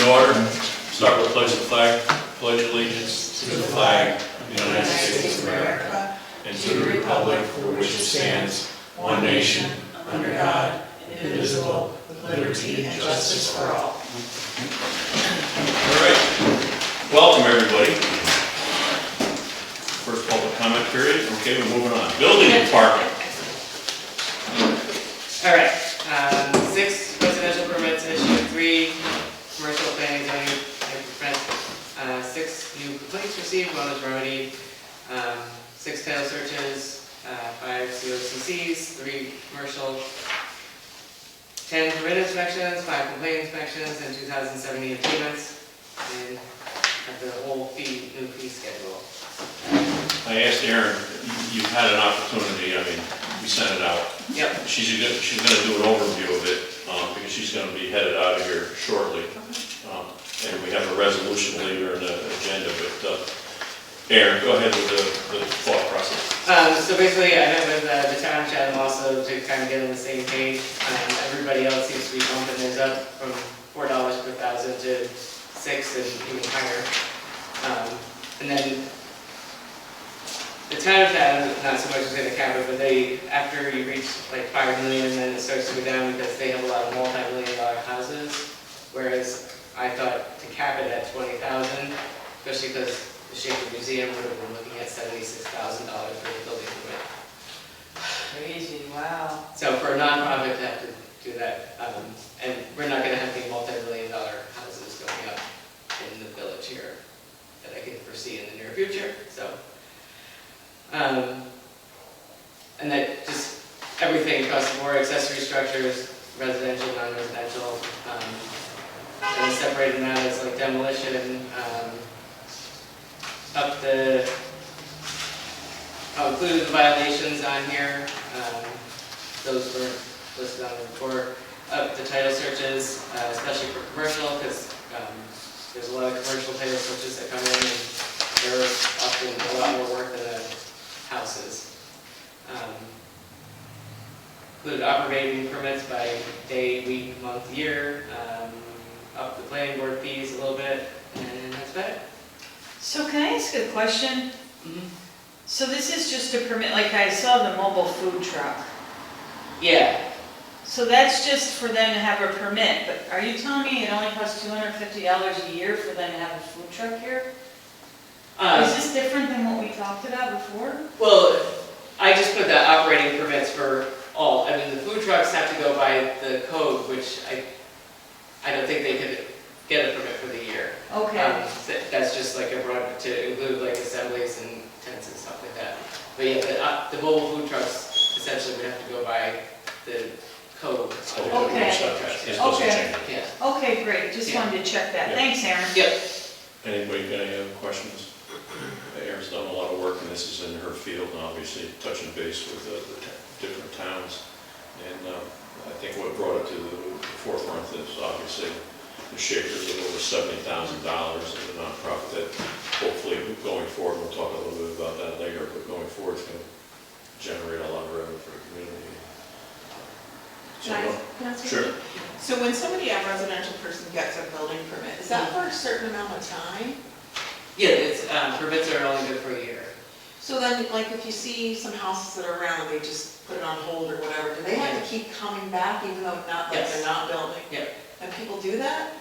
in order. Start with pledge the flag. Pledge allegiance to the flag of the United States of America and to the republic for which it stands, one nation, under God, indivisible, with liberty and justice for all. All right. Welcome, everybody. First public comment period. Okay, we're moving on. Building department. All right. 6 residential permits issued, 3 commercial planning zoning permits, 6 new complaints received, 1 was remedied, 6 title searches, 5 COCCs, 3 commercial, 10 permit inspections, 5 complaint inspections, and 2,070 improvements, and have the whole new fee schedule. I asked Erin, you've had an opportunity, I mean, we sent it out. Yep. She's going to do an overview of it because she's going to be headed out of here shortly. And we have a resolution later in the agenda, but Erin, go ahead with the thought process. So basically, I met with the town chat also to kind of get on the same page. Everybody else seems to be bumping theirs up from $4 per thousand to $6 and even higher. And then the town chat, not so much is going to cap it, but they, after you reach like 5 million, then it starts to go down because they have a lot of multi-million-dollar houses. Whereas I thought to cap it at 20,000, especially because the Shaker Museum would have been looking at $76,000 for the building permit. Crazy, wow. So for a nonprofit to have to do that, and we're not going to have any multi-million-dollar houses going up in the village here that I can foresee in the near future. So, and that just everything across the board, accessory structures, residential, non-residential, and separated them out as like demolition, I'll include the violations on here. Those were listed on the report. Up the title searches, especially for commercial, because there's a lot of commercial title searches that come in, and they're often a lot more work than the houses. Included operating permits by day, week, month, year. Up the planning board fees a little bit, and that's about it. So can I ask a question? Mm-hmm. So this is just a permit, like I saw the mobile food truck. Yeah. So that's just for them to have a permit, but are you telling me it only costs $250 a year for them to have a food truck here? Is this different than what we talked about before? Well, I just put the operating permits for all. I mean, the food trucks have to go by the code, which I don't think they could get a permit for the year. Okay. That's just like a broad to include like assemblies and tents and stuff like that. But yeah, the mobile food trucks essentially would have to go by the code. Okay. Okay. Yeah. Okay, great. Just wanted to check that. Yeah. Thanks, Aaron. Yep. Anybody got any other questions? Erin's done a lot of work, and this is in her field, and obviously touching base with the different towns. And I think what brought it to the forefront is obviously the Shakers of over $70,000 in a nonprofit that hopefully going forward, we'll talk a little bit about that later, but going forward it's going to generate a lot of revenue for the community. Can I ask Sure. So when somebody, a residential person, gets a building permit, is that for a certain amount of time? Yeah, it's permits are only good for a year. So then, like, if you see some houses that are around, they just put it on hold or whatever, do they have to keep coming back even though not like Yes. they're not building? Yeah. And people do that?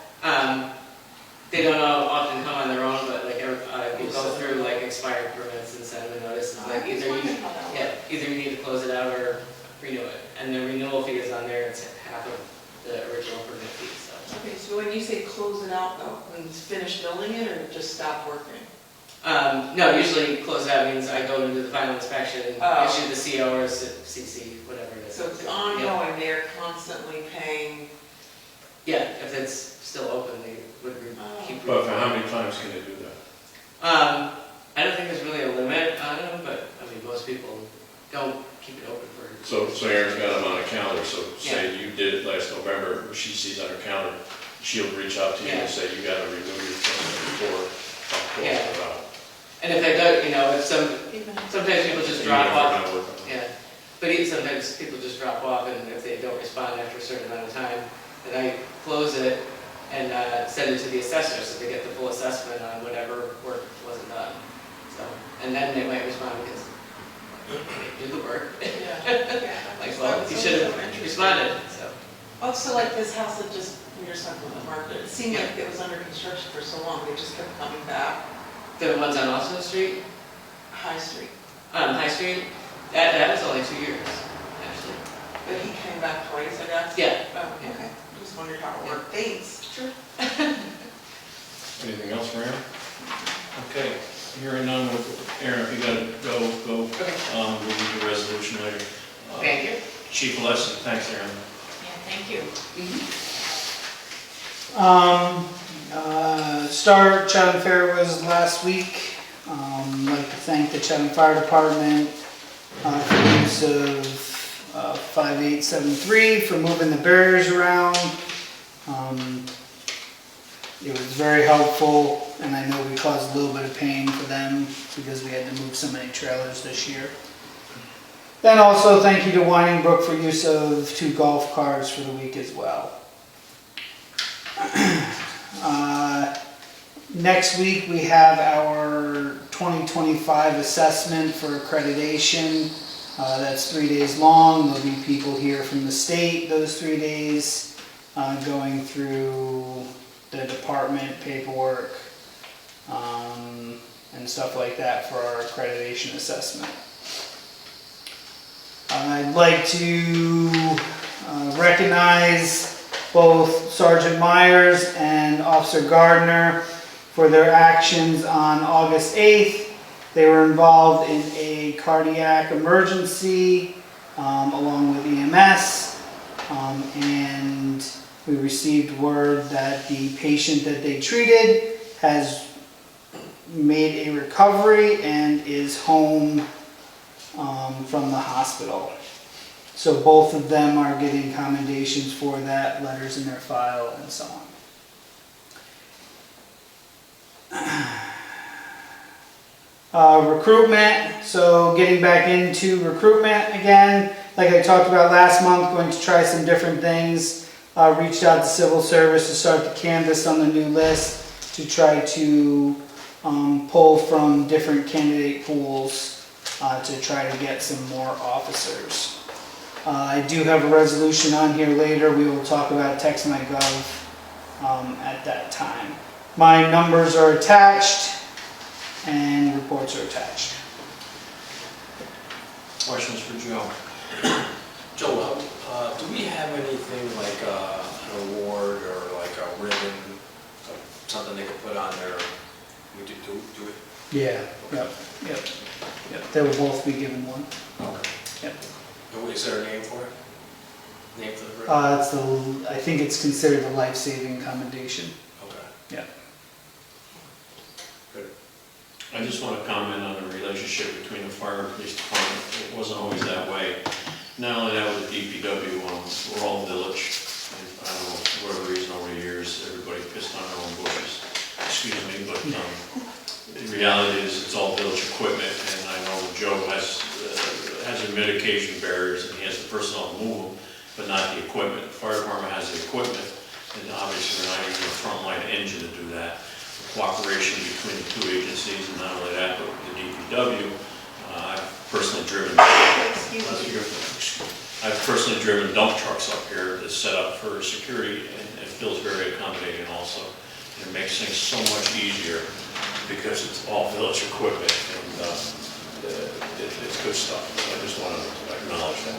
They don't often come on their own, but like you go through like expired permits and send them a notice. I Like was either wondering how that works. either you need to close it out or renew it. And the renewal fee is on there. It's half of the original permit fee. So. Okay, so when you say close it out though, when it's finished building it or just stop working? No, usually close out means I go into the final inspection and issue the CO or CC, whatever it is. So it's ongoing, they're constantly paying. Yeah, if it's still open, they would keep. But for how many times can they do that? I don't think there's really a limit on them, but I mean most people don't keep it open for. So Erin's got them on a calendar, so say you did it last November, she sees on her calendar, she'll reach out to you and say you gotta renew your permit before October. Yeah. And if they don't, sometimes people just drop off. Yeah, but sometimes people just drop off, and if they don't respond after a certain amount of time, then I close it, and send it to the assessor so they get the full assessment on whatever work wasn't done. So, and then they might respond because they do the work. Yeah. Like, well, you should have responded, so. Oh, so like this house that just, we were just talking about the market, it seemed like it was under construction for so long, they just kept coming back. The ones on Austin Street, High Street, High Street, that was only 2 years, actually. but he came back twice, I guess? Yeah. Oh, okay, just wondered how it worked, thanks. Sure. Anything else for Aaron? Okay, hearing none, Aaron, if you gotta go. Okay. We'll do the resolution later. Thank you. Chief Alessi, thanks, Aaron. Yeah, thank you. Star Chatham Fair was last week. I'd like to thank the Chatham Fire Department for the use of 5873 for moving the barriers around. It was very helpful, and I know we caused a little bit of pain for them because we had to move so many trailers this year. Then also thank you to Winding Brook for use of 2 golf carts for the week as well. Next week we have our 2025 assessment for accreditation. That's 3 days long. There'll be people here from the state those 3 days going through the department paperwork and stuff like that for our accreditation assessment. I'd like to recognize both Sergeant Myers and Officer Gardner for their actions on August 8th. They were involved in a cardiac emergency along with EMS, and we received word that the patient that they treated has made a recovery and is home from the hospital. So both of them are getting commendations for that, letters in their file, and so on. Recruitment, so getting back into recruitment again. Like I talked about last month, going to try some different things. Reached out to civil service to start the canvas on the new list to try to pull from different candidate pools to try to get some more officers. I do have a resolution on here later. We will talk about Text My Gov at that time. My numbers are attached and reports are attached. Questions for Joe? Joe, do we have anything like an award or like a ribbon, something they could put on there? We do it? Yeah, yep. They will both be given one. Okay. Yep. And is there a name for it? Name for the ribbon? It's I think it's considered a life-saving commendation. Okay. Yeah. Good. I just want to comment on the relationship between the fire and police department. It wasn't always that way. Not only that, with the DPW, we're all village. And I don't know, for whatever reason, over the years, everybody pissed on their own bushes. Excuse me, but the reality is it's all village equipment, and I know Joe has the mitigation barriers, and he has the personnel to move them, but not the equipment. The fire department has the equipment, and obviously we're not using a frontline engine to do that. The cooperation between the 2 agencies, and not only that, but with the DPW, I've personally driven dump trucks up here that's set up for security, and it feels very accommodating also. It makes things so much easier because it's all village equipment, and it's good stuff. I just wanted to acknowledge that.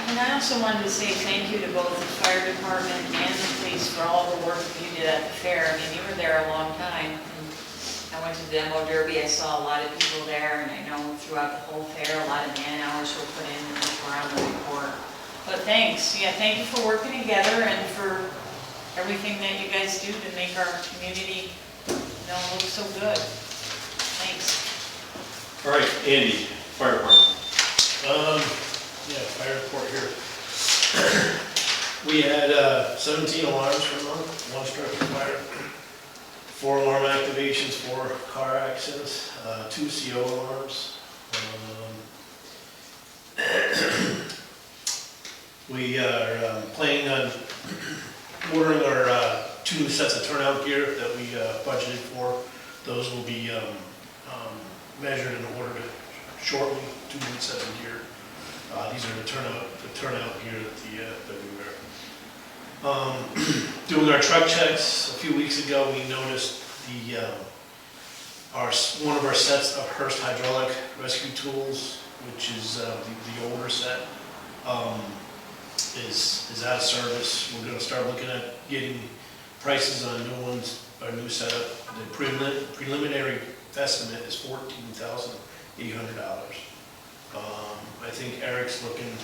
And I also wanted to say thank you to both the fire department and the police for all the work that you did at the fair. I mean, you were there a long time. And I went to Demo Derby, I saw a lot of people there, and I know throughout the whole fair, a lot of man hours were put in and were on the report. But thanks, yeah, thank you for working together and for everything that you guys do to make our community, look so good. Thanks. All right, Andy, fire department. Yeah, fire report here. We had 17 alarms for a month, 1 structure fire, 4 alarm activations, 4 car accidents, 2 CO alarms. We are planning on ordering our 2 new sets of turnout gear that we budgeted for. Those will be measured and ordered shortly, 2 new sets of gear. These are the turnout gear that we wear. Doing our truck checks, a few weeks ago, we noticed one of our sets of Hearst hydraulic rescue tools, which is the older set, is out of service. We're going to start looking at getting prices on new ones, our new setup. The preliminary estimate is $14,800. I think Eric's working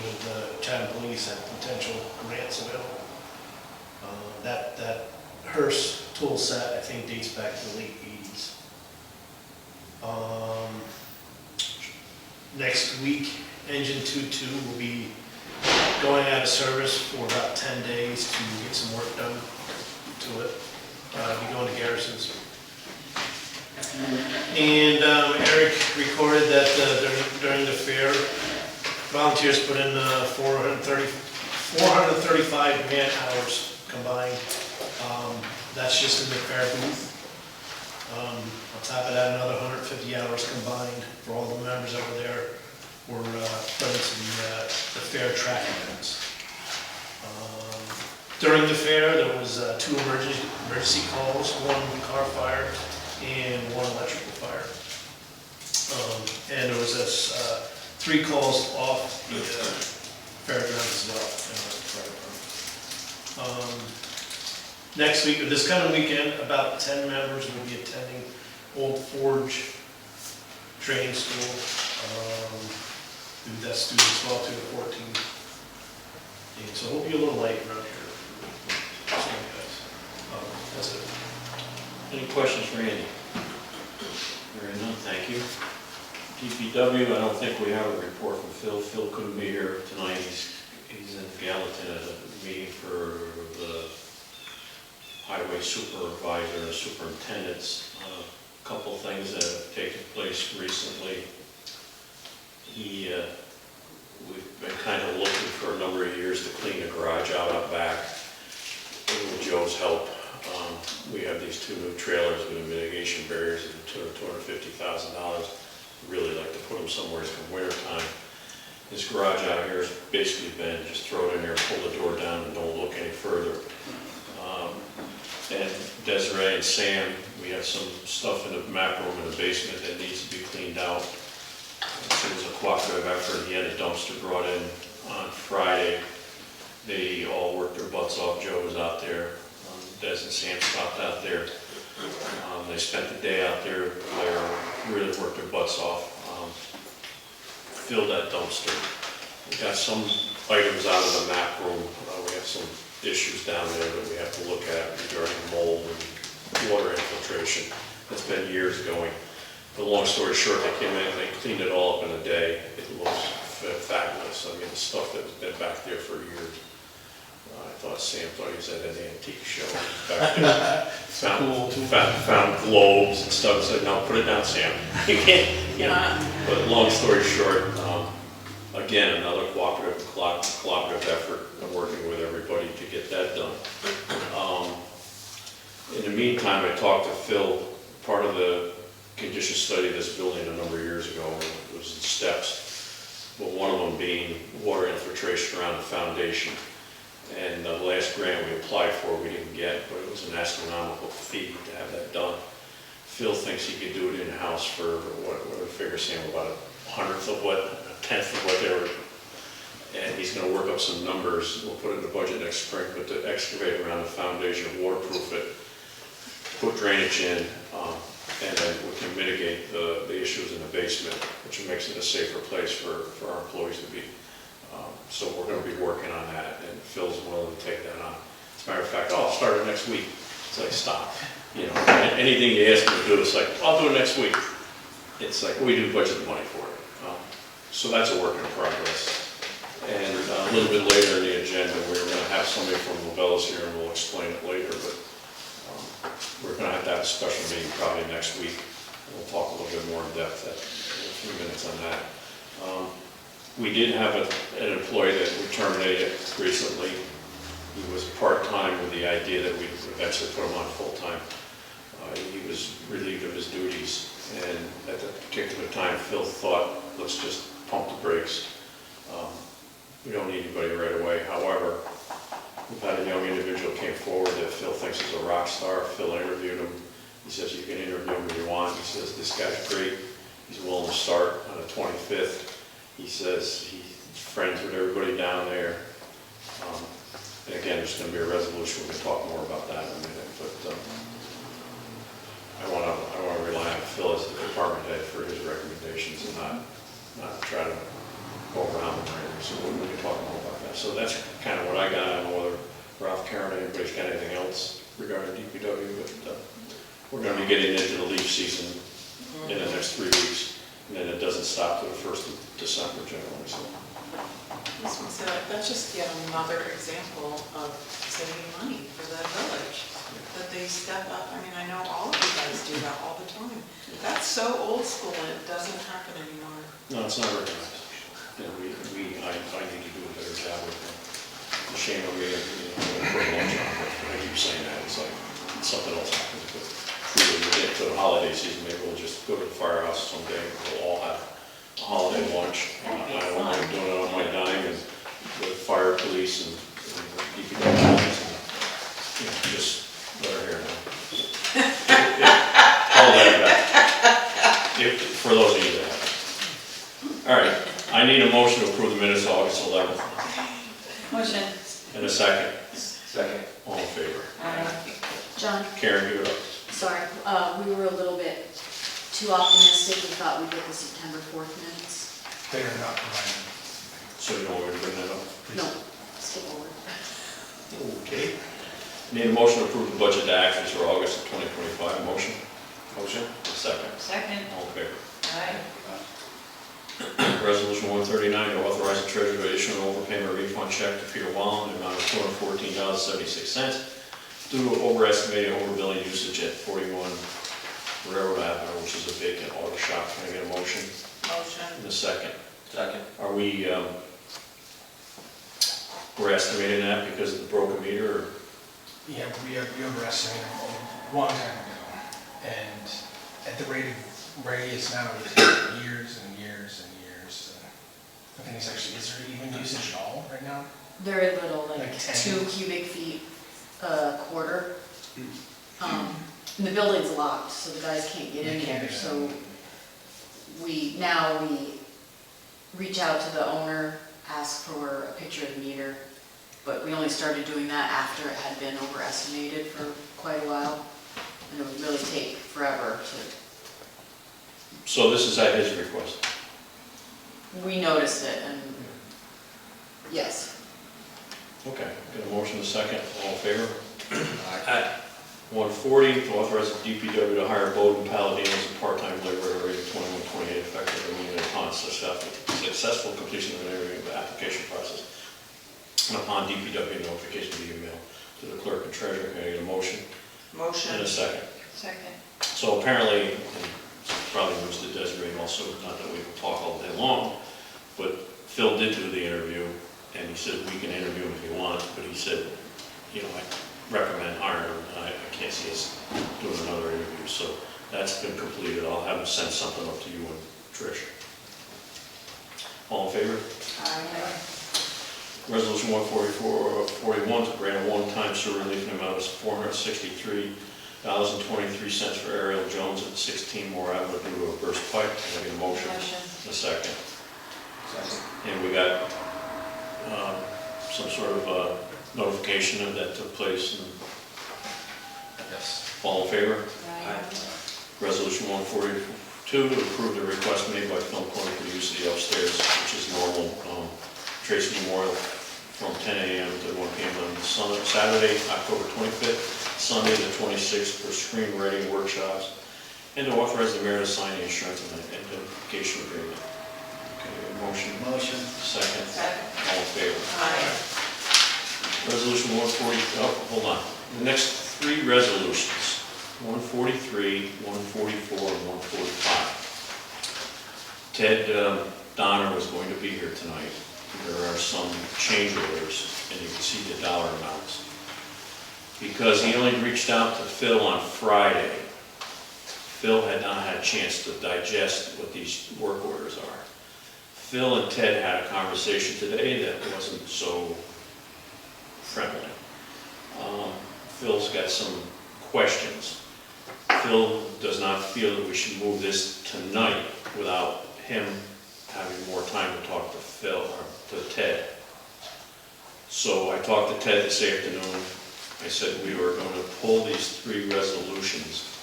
with Chatham Police at potential grants available. That Hearst tool set, I think, dates back to the late 80s. Next week, engine 2.2 will be going out of service for about 10 days to get some work done to it. It'll be going to Garrison's. And Eric recorded that during the fair, volunteers put in 435 man hours combined. That's just in the fair booth. On top of that, another 150 hours combined for all the members over there were put into the fair track events. During the fair, there was 2 emergency calls, 1 car fire and 1 electrical fire. And there was 3 calls off the fairgrounds as well. Next week, or this coming weekend, about 10 members will be attending Old Forge training school. That's students 12 to 14. And so we'll be a little late around here. Sorry, guys. That's it. Any questions for Andy? Hearing none, thank you. DPW, I don't think we have a report from Phil. Phil couldn't be here tonight. He's in Gallatin at a meeting for the highway supervisor and superintendents. A couple things that have taken place recently. We've been kind of looking for a number of years to clean the garage out back. With Joe's help, we have these 2 new trailers with mitigation barriers at $250,000. Really like to put them somewhere come winter time. This garage out here has basically been just throw it in there, pull the door down, and don't look any further. And Desiree and Sam, we have some stuff in the map room in the basement that needs to be cleaned out. So it was a cooperative effort. He had a dumpster brought in on Friday. They all worked their butts off. Joe was out there. Des and Sam stopped out there. They spent the day out there. They really worked their butts off. Filled that dumpster. We got some items out of the map room. We have some issues down there that we have to look at regarding mold and water infiltration. It's been years going. But long story short, they came in, they cleaned it all up in a day. It looks fabulous. I mean, the stuff that's been back there for years. I thought Sam thought he was at an antique show back there. found globes and stuff. Said, no, put it down, Sam. You can't, you know. But long story short, again, another cooperative effort of working with everybody to get that done. In the meantime, I talked to Phil. Part of the condition study of this building a number of years ago was the steps, but one of them being water infiltration around the foundation. And the last grant we applied for, we didn't get, but it was an astronomical fee to have that done. Phil thinks he could do it in-house for, what do we figure, Sam, about a 10th of what they were, and he's going to work up some numbers. We'll put it in the budget next spring, but to excavate around the foundation, waterproof it, put drainage in, and then we can mitigate the issues in the basement, which makes it a safer place for our employees to be. So we're going to be working on that, and Phil's willing to take that on. As a matter of fact, I'll start it next week. It's like, stop. You know, anything you ask me to do, it's like, I'll do it next week. It's like, we do budget the money for it. So that's a work in progress. And a little bit later in the agenda, we're going to have somebody from Lovella's here, and we'll explain it later, but we're going to have a special meeting probably next week. We'll talk a little bit more in depth in a few minutes on that. We did have an employee that we terminated recently. He was part-time the idea that we'd eventually put him on full-time. He was relieved of his duties, and at that particular time, Phil thought, let's just pump the brakes. We don't need anybody right away. However, we've had a young individual came forward that Phil thinks is a rock star. Phil interviewed him. He says, you can interview him if you want. He says, this guy's great. He's willing to start on the 25th. He says he's friends with everybody down there. And again, there's going to be a resolution. We can talk more about that in a minute. But I want to rely on Phil as the department head for his recommendations and not try to go around them or anything. So we can talk more about that. So that's kind of what I got. I don't know whether Ralph, Karen, anybody's got anything else regarding DPW, but we're going to be getting into the leaf season in the next 3 weeks, and then it doesn't stop till the 1st of December generally. So That's just yet another example of saving money for the village, that they step up. I mean, I know all of you guys do that all the time. That's so old school and it doesn't happen anymore. no, it's not recognized. And I need to do a better job with it. It's a shame on me, put lunch on, but I keep saying that, it's like something else happens. But really, we get to the holiday season, maybe we'll just go to the firehouse someday, we'll all have a holiday lunch. And I don't mind doing it on my dime, and with fire, police, and DPW, and, just let her hear now. All that back. For those of you that have. All right, I need a motion to approve the minutes of August 11th. Motion. And a second. Second. All in favor? John, Karen, give it up. sorry, we were a little bit too optimistic. We thought we'd get the September 4th minutes. They are not provided. So you don't want me to bring that up? No, skip over. Okay. Need a motion to approve the budget to actions for August of 2025. Motion? Motion. Second. Second. All in favor? Aye. Resolution 139, to authorize the treasurer to issue an overpayment refund check to Peter Wallen in the amount of $214.76 due to overestimated overbilling usage at 41 Railroad Avenue, which is a vacant auto shop. Can I get a motion? Motion. In a second. Second. Are we're estimating that because of the broken meter, or? Yeah, we overestimated a long time ago, and at the rate it's now, it takes years and years and years. I think it's actually, is there even usage at all right now? Very little, like Like 10. 2 cubic feet a quarter. And the building's locked, so the guys can't get in They can't there, get so in. we reach out to the owner, ask for a picture of the meter, but we only started doing that after it had been overestimated for quite a while, and it would really take forever to, So this is at his request? we noticed it, and yes. Okay, got a motion, a second, all in favor? Aye. 140, to authorize the DPW to hire Bowden Palladino as a part-time laborer at a rate of $21.28 effective immediately upon successful completion of an interview application process. And upon DPW notification to be emailed to the clerk and treasurer. Can I get a motion? Motion. And a second. Second. So apparently, and probably moves to Desiree also, not that we can talk all day long, but Phil did do the interview, and he said, we can interview him if you want, but he said, I recommend hiring him, and I can't see us doing another interview, so that's been completed. I'll have him send something up to you and Trish. All in favor? Aye. Resolution 141 to grant a one-time sewer relief in the amount of $463.23 for Ariel Jones at 16 Moore Avenue due to a burst pipe. Can I get a motion? Motion. A second. Second. And we got some sort of notification of that took place. And Yes. all in favor? Aye. Resolution 142 to approve the request made by Film Corner for use of the upstairs, which is normal Tracy Memorial from 10 a.m. to 1 p.m. on Saturday, October 25th, Sunday the 26th for screenwriting workshops, and to authorize the mayor to sign the insurance and indemnification agreement. Okay, motion? Motion. Second? Second. All in favor? Aye. Resolution 140, hold on. The next three resolutions, 143, 144, and 145. Ted Donner was going to be here tonight. There are some change orders, and you can see the dollar amounts. because he only reached out to Phil on Friday. Phil had not had a chance to digest what these work orders are. Phil and Ted had a conversation today that wasn't so friendly. Phil's got some questions. Phil does not feel that we should move this tonight without him having more time to talk to Phil, or to Ted. So I talked to Ted this afternoon. I said we were going to pull these 3 resolutions.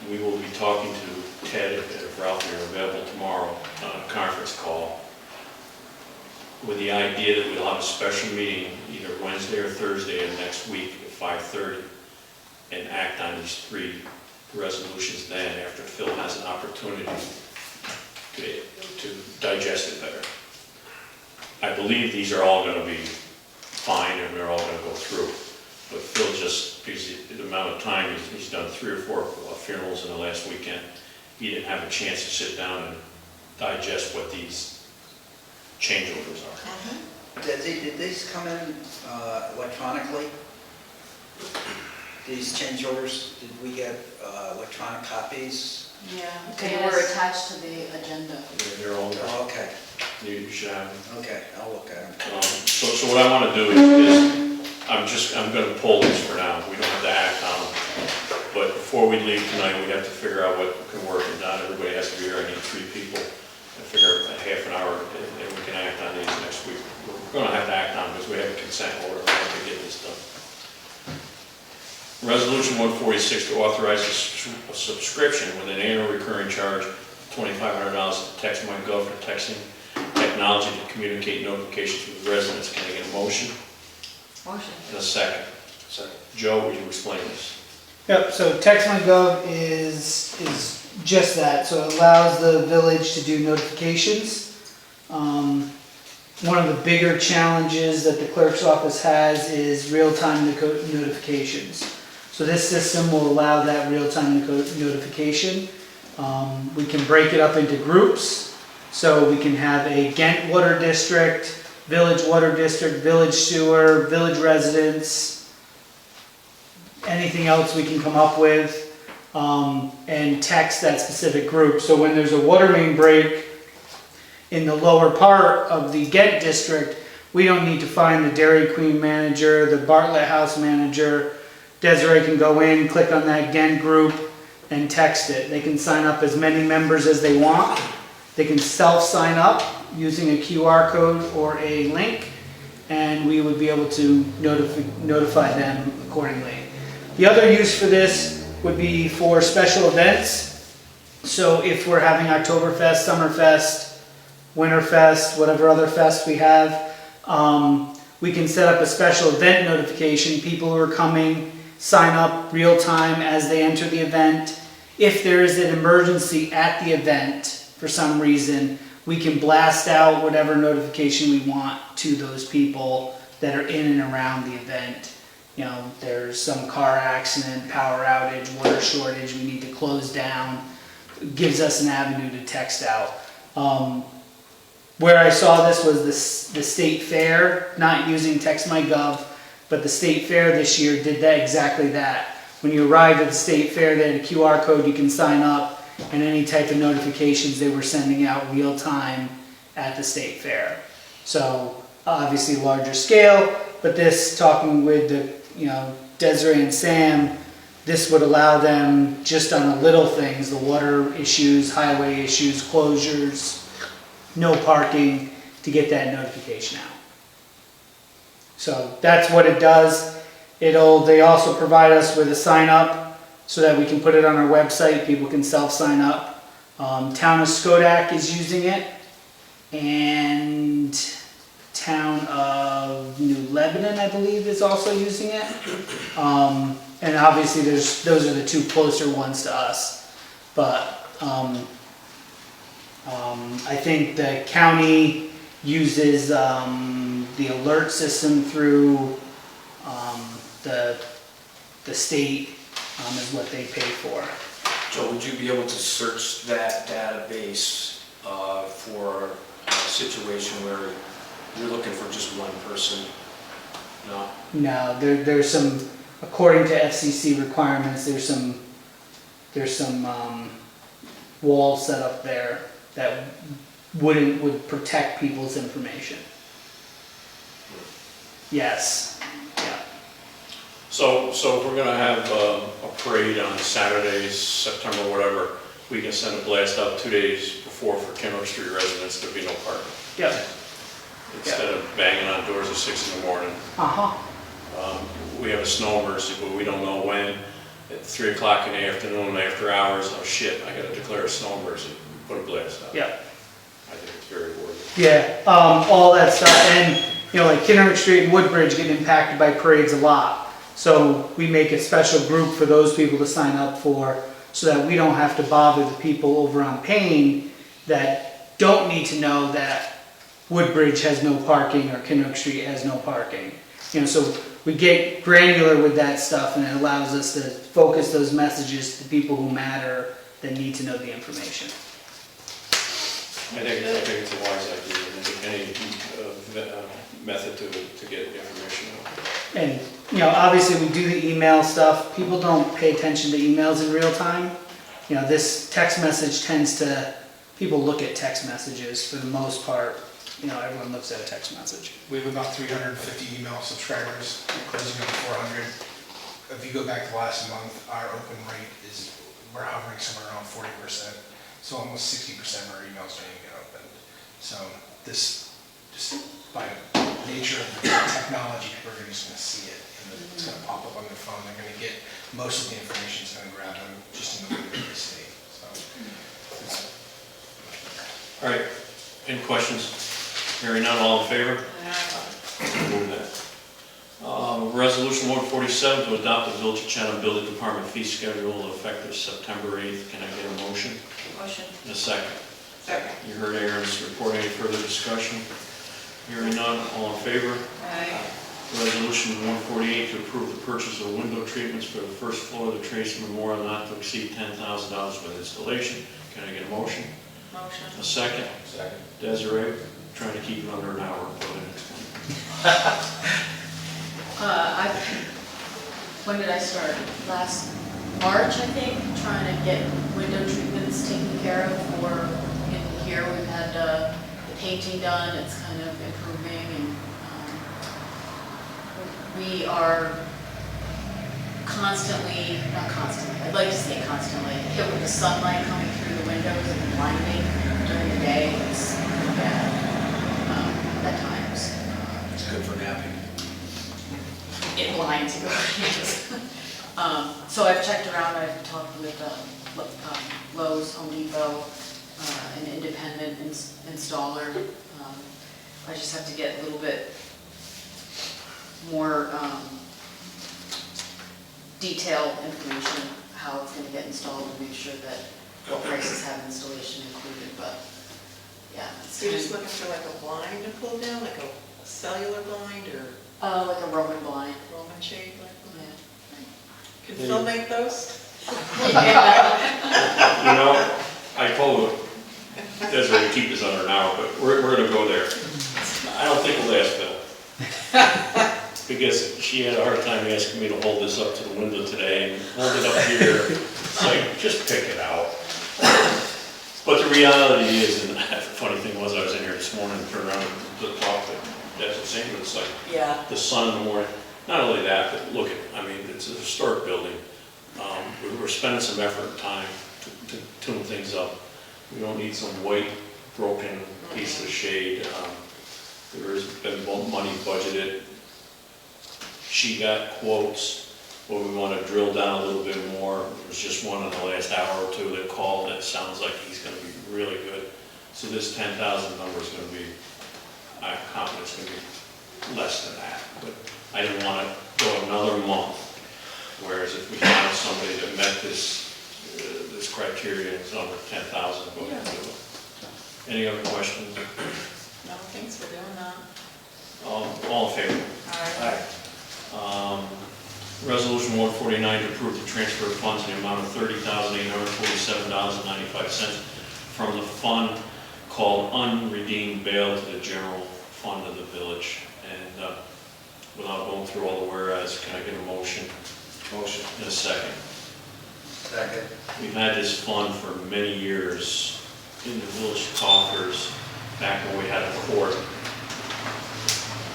We will be talking to Ted, if Ralph, you're available tomorrow, on a conference call, with the idea that we'll have a special meeting either Wednesday or Thursday of next week at 5:30 and act on these 3 resolutions then, after Phil has an opportunity to digest it better. I believe these are all going to be fine and we're all going to go through. But Phil just, because the amount of time, he's done 3 or 4 funerals in the last weekend, he didn't have a chance to sit down and digest what these change orders are. Did these come in electronically? These change orders, did we get electronic copies? Yeah, they were attached to the agenda. They're all, Oh, okay, you should have them. okay, I'll look at them. So what I want to do is I'm going to pull these for now. We don't have to act on them. But before we leave tonight, we have to figure out what can work, and not everybody has to be here. I need 3 people. I figure a half an hour, and we can act on these next week. We're going to have to act on them because we have a consent order. We have to get this done. Resolution 146 to authorize a subscription with an annual recurring charge of $2,500 to TextMyGov for texting technology to communicate notifications with residents. Can I get a motion? Motion. And a second. Second. Joe, would you explain this? Yep, so TextMyGov is just that, so it allows the village to do notifications. One of the bigger challenges that the clerk's office has is real-time notifications. So this system will allow that real-time notification. We can break it up into groups, so we can have a Ghent Water District, Village Water District, Village Sewer, Village Residents, anything else we can come up with, and text that specific group. So when there's a water main break in the lower part of the Ghent District, we don't need to find the Dairy Queen manager, the Bartlett House manager. Desiree can go in, click on that Ghent group, and text it. They can sign up as many members as they want. They can self-sign up using a QR code or a link, and we would be able to notify them accordingly. The other use for this would be for special events. So if we're having Oktoberfest, Summerfest, Winterfest, whatever other fest we have, we can set up a special event notification. People who are coming sign up real time as they enter the event. If there is an emergency at the event for some reason, we can blast out whatever notification we want to those people that are in and around the event. You know, there's some car accident, power outage, water shortage, we need to close down. It gives us an avenue to text out. Where I saw this was the state fair, not using TextMyGov, but the state fair this year did that exactly that. When you arrived at the state fair, they had a QR code you can sign up, and any type of notifications they were sending out real time at the state fair. So obviously larger scale, but this, talking with the, Desiree and Sam, this would allow them just on the little things, the water issues, highway issues, closures, no parking, to get that notification out. So that's what it does. They also provide us with a sign up so that we can put it on our website. People can self-sign up. Town of Skodak is using it, and Town of New Lebanon, I believe, is also using it. And obviously those are the 2 closer ones to us. But I think the county uses the alert system through the state is what they pay for. Joe, would you be able to search that database for a situation where you're looking for just one person? No? No, there's some according to FCC requirements, there's some walls set up there that would protect people's information. Yes, yeah. So if we're gonna have a parade on Saturdays, September, whatever, we can send a blast out 2 days before for Kenmore Street residents, there'll be no parking. Yep. Instead of banging on doors at 6 in the morning. Uh-huh. We have a snow emergency, but we don't know when. At 3 o'clock in the afternoon, after hours, oh shit, I gotta declare a snow emergency. Put a blast out. Yep. I think it's very worthy. Yeah, all that stuff, and, you know, like Kinnear Street and Woodbridge get impacted by parades a lot. So we make a special group for those people to sign up for, so that we don't have to bother the people over on Payne that don't need to know that Woodbridge has no parking or Kinnear Street has no parking. You know, so we get granular with that stuff, and it allows us to focus those messages to people who matter that need to know the information. I think it's a wise idea, any method to get information out. And, you know, obviously we do the email stuff. People don't pay attention to emails in real time. You know, this text message people look at text messages for the most part. You know, everyone looks at a text message. We have about 350 email subscribers, closing on 400. If you go back to last month, our open rate we're hovering somewhere around 40%. So almost 60% of our emails don't even get opened. So this, just by nature of the technology, people are just going to see it, and it's going to pop up on their phone. They're going to get most of the information is going to grab them just in the way that they see. So, All right, any questions? Hearing none, all in favor? Move that. Resolution 147 to adopt the Village of Chatham Building Department fee schedule effective September 8th. Can I get a motion? Motion. And a second. Second. You heard Aaron's report. Any further discussion? Hearing none, all in favor? Aye. Resolution 148 to approve the purchase of window treatments for the first floor of the Tracy Memorial not to exceed $10,000 with installation. Can I get a motion? Motion. A second? Second. Desiree, trying to keep it under an hour. Go ahead. When did I start? Last March, I think, trying to get window treatments taken care of for in here. We've had the painting done, it's kind of improving, and we are not constantly, I'd like to say constantly, hit with the sunlight coming through the windows and blinding during the day. It's pretty bad at times. It's good for napping. It blinds you. So I've checked around, I've talked with Lowe's, Home Depot, an independent installer. I just have to get a little bit more detailed information, how it's going to get installed, and make sure that what prices have installation included, but yeah. So you're just looking for like a blind to pull down, like a cellular blind or like a Roman blind. Roman shade like? Yeah. Can Phil make those? You know, I told Desiree to keep this under an hour, but we're going to go there. I don't think we'll ask Phil. Because she had a hard time asking me to hold this up to the window today and hold it up here. It's like, just pick it out. But the reality is, and the funny thing was, I was in here this morning and turned around to talk to Desiree Singh, it's like Yeah. the sun in the morning. Not only that, but look at, I mean, it's a historic building. We're spending some effort and time to tune things up. We don't need some white, broken piece of shade. There's been money budgeted. She got quotes, but we want to drill down a little bit more. There was just one in the last hour or two that called that sounds like he's going to be really good. So this 10,000 number is going to be, I'm confident it's going to be less than that. But I didn't want to go another month. Whereas if we found somebody that met this criteria, it's under 10,000, go ahead and do it. Any other questions? No, thanks for doing that. All in favor? Aye. Resolution 149 to approve the transfer of funds in the amount of $30,847.95 from the fund called unredeemed bail to the general fund of the village. And without going through all the whereas, can I get a motion? Motion. In a second. Second. We've had this fund for many years in the village coffers, back when we had a court.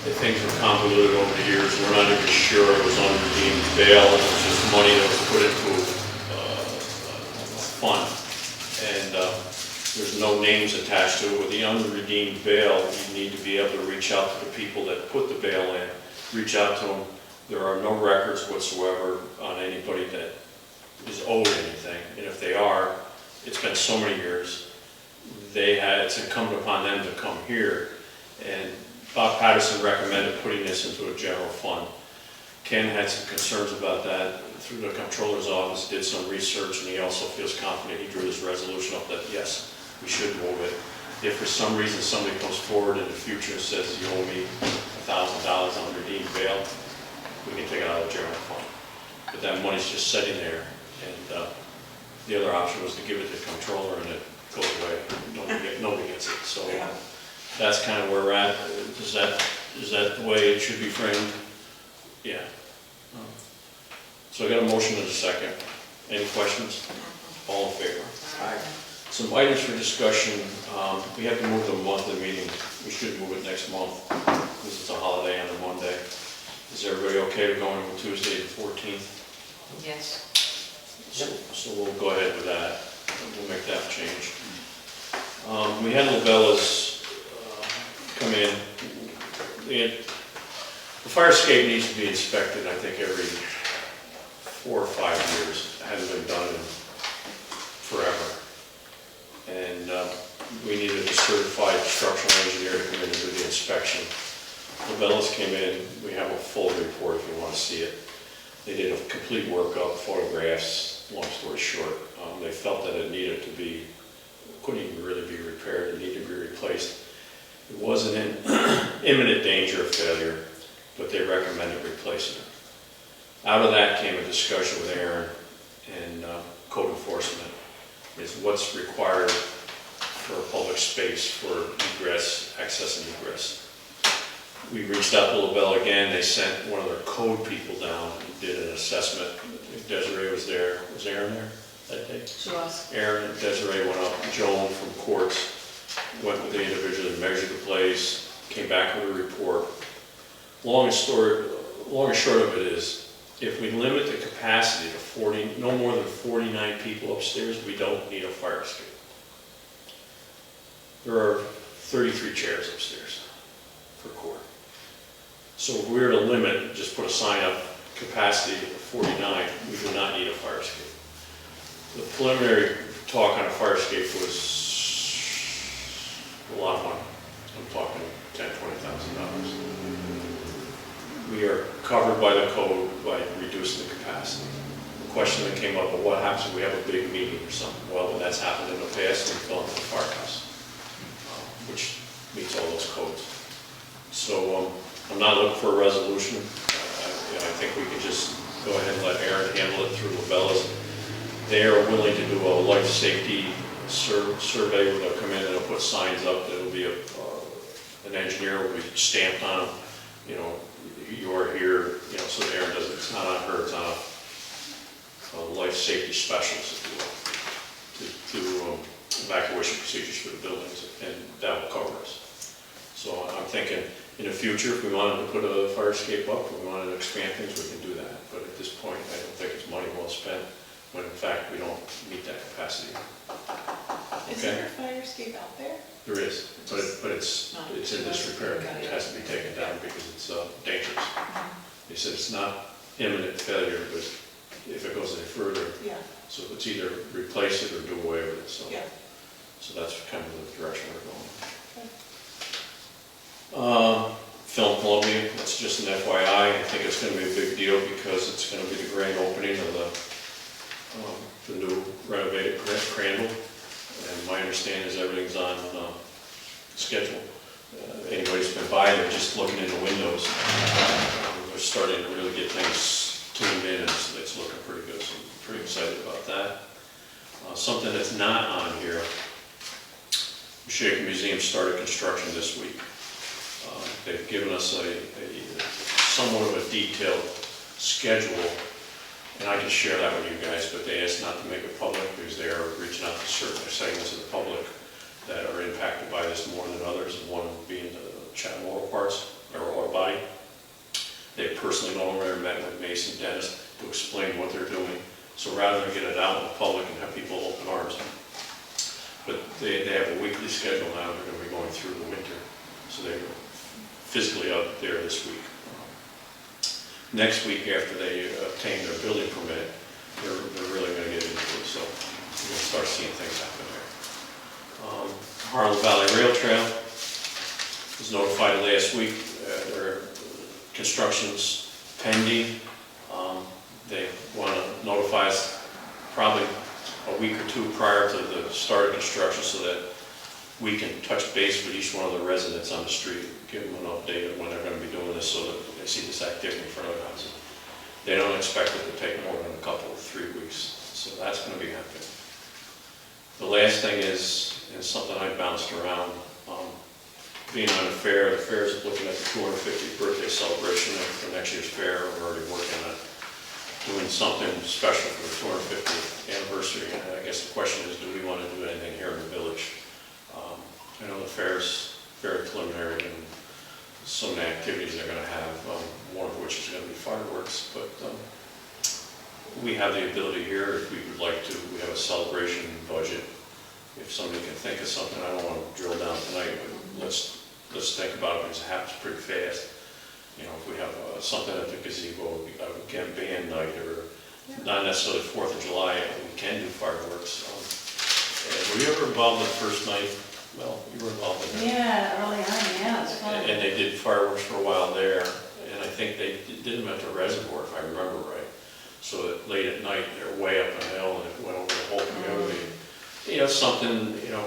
The things were convoluted over the years, we're not even sure it was unredeemed bail, it was just money that was put into a fund. And there's no names attached to it. With the unredeemed bail, you need to be able to reach out to the people that put the bail in, reach out to them. There are no records whatsoever on anybody that is owed anything, and if they are, it's been so many years, it's incumbent upon them to come here. And Bob Patterson recommended putting this into a general fund. Ken had some concerns about that through the comptroller's office, did some research, and he also feels confident. He drew this resolution up that yes, we should move it. If for some reason somebody comes forward in the future and says you owe me $1,000 on redeemed bail, we can take it out of the general fund. But that money's just sitting there, and the other option was to give it to the comptroller and it goes away. Nobody gets it. So that's kind of where we're at. Is that the way it should be framed? Yeah. So I got a motion and a second. Any questions? All in favor? Aye. Some items for discussion. We have to move the monthly meeting. We should move it next month because it's a holiday on a Monday. Is everybody okay with going with Tuesday the 14th? Yes. So we'll go ahead with that. We'll make that change. We had Labella's come in. The fire escape needs to be inspected, I think, every 4 or 5 years. It hasn't been done in forever. And we needed a certified structural engineer to come in and do the inspection. Labella's came in. We have a full report if you want to see it. They did a complete workup, photographs, long story short. They felt that it needed to be, couldn't even really be repaired, it needed to be replaced. It wasn't in imminent danger of failure, but they recommended replacing it. Out of that came a discussion with Aaron and code enforcement, is what's required for a public space for egress, access and egress. We reached out to LaBelle again. They sent one of their code people down and did an assessment. Desiree was there. Was Aaron there that day? She was. Aaron and Desiree went up. Joan from courts went with the individual and measured the place, came back with a report. Long and short of it is, if we limit the capacity to no more than 49 people upstairs, we don't need a fire escape. There are 33 chairs upstairs for court. So if we were to limit, just put a sign up, capacity of 49, we do not need a fire escape. The preliminary talk on a fire escape was a lot of money. I'm talking $10,000, $20,000. We are covered by the code by reducing the capacity. The question that came up, well, what happens if we have a big meeting or something? Well, that's happened in the past, we fill into the firehouse, which meets all those codes. So I'm not looking for a resolution. I think we can just go ahead and let Aaron handle it through Labella's. They are willing to do a life safety survey where they'll come in and they'll put signs up. There'll be an engineer will be stamped on them. You know, you are here. You know, so Aaron doesn't. It's not on her. It's on a life safety specialist, if you will, to do evacuation procedures for the buildings, and that will cover us. So I'm thinking, in the future, if we wanted to put a fire escape up, if we wanted to expand things, we can do that. But at this point, I don't think it's money well spent, when in fact, we don't meet that capacity. Is there a fire escape out there? There is, but it's in disrepair. It has to be taken down because it's dangerous. They said it's not imminent failure, but if it goes any further, Yeah. so it's either replace it or do away with it. So, Yeah. so that's kind of the direction we're going. Film Columbia, that's just an FYI. I think it's going to be a big deal because it's going to be the grand opening of the new renovated Crandall. And my understanding is everything's on schedule. Anybody's been by, they're just looking in the windows. They're starting to really get things tuned in, and it's looking pretty good. So I'm pretty excited about that. Something that's not on here, Shaker Museum started construction this week. They've given us a somewhat of a detailed schedule, and I can share that with you guys, but they asked not to make it public because they are reaching out to certain segments of the public that are impacted by this more than others, and one being the Chatham Auto Parts, or Auto Body. They personally no longer met with Mason Dennis to explain what they're doing, so rather than get it out in the public and have people open arms, but they have a weekly schedule now. They're going to be going through the winter, so they're physically out there this week. Next week, after they obtain their building permit, they're really going to get into it, so we're going to start seeing things happen there. Harlem Valley Rail Trail was notified last week. Their construction's pending. They want to notify us probably a week or two prior to the start of construction so that we can touch base with each one of the residents on the street, give them an update of when they're going to be doing this so that they see this activity in front of their houses. They don't expect it to take more than a couple of 3 weeks, so that's going to be happening. The last thing is something I bounced around. Being on the fair is looking at the 250th birthday celebration for next year's fair. We're already working on doing something special for the 250th anniversary, and I guess the question is, do we want to do anything here in the village? I know the fair's very preliminary and some of the activities they're going to have, one of which is going to be fireworks, but we have the ability here, if we would like to, we have a celebration budget. If somebody can think of something, I don't want to drill down tonight, but let's think about it because it happens pretty fast. You know, if we have something at the gazebo, again, band night, or not necessarily 4th of July, we can do fireworks. Were you ever involved in the first night? Well, you were involved in that. Yeah, early on, yeah, it was fun. And they did fireworks for a while there, and I think they did them at the reservoir, if I remember right. So that late at night, they're way up the hill, and it went over the whole community. You know, something, you know,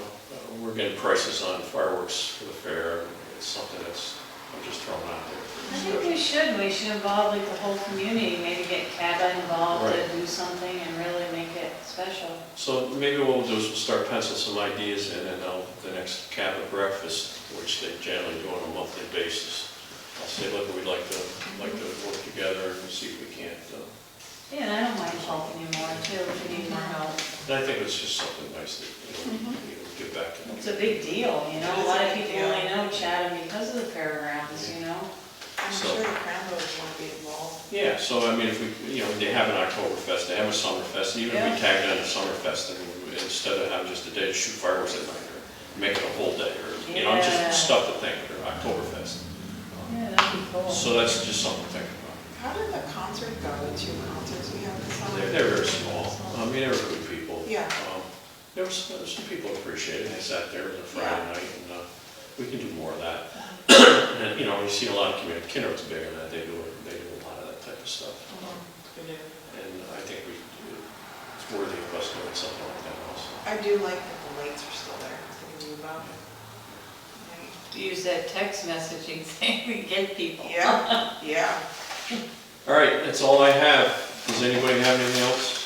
we're getting prices on fireworks for the fair. It's something that's, I'm just throwing out there. I think we should involve like the whole community, maybe get CABA involved Right. and do something and really make it special. So maybe what we'll do is we'll start penciling some ideas in, and the next CABA breakfast, which they generally do on a monthly basis, I'll say, look, we'd like to work together and see if we can't. Yeah, and I don't mind helping you more too, if you need more help. And I think it's just something nice that, you give back to them. It's a big deal, you know, a lot of people only know Chatham because of the fairgrounds, you know? I'm So- sure the Cranbrook want to be involved. Yeah, so I mean, if we, you know, they have an Oktoberfest, they have a Summerfest, even if we tag on a Summerfest, and instead of having just a day to shoot fireworks at night, or make it a whole day, or, you know, Yeah. just stuff to think, or Oktoberfest. Yeah, that'd be cool. So that's just something to think about. How did the concert go, the 2 concerts we had this summer? They're very small, I mean, they were good people. Yeah. There was some people appreciated it, they sat there on a Friday night, and we can do more of that. And, you know, you see a lot of community, Kindert's big on that, they do a lot of that type of stuff. We do. And I think it's worthy of us doing something like that also. I do like that the lights are still there, they can move up. Use that text messaging thing to get people. Yeah, yeah. All right, that's all I have. Does anybody have anything else?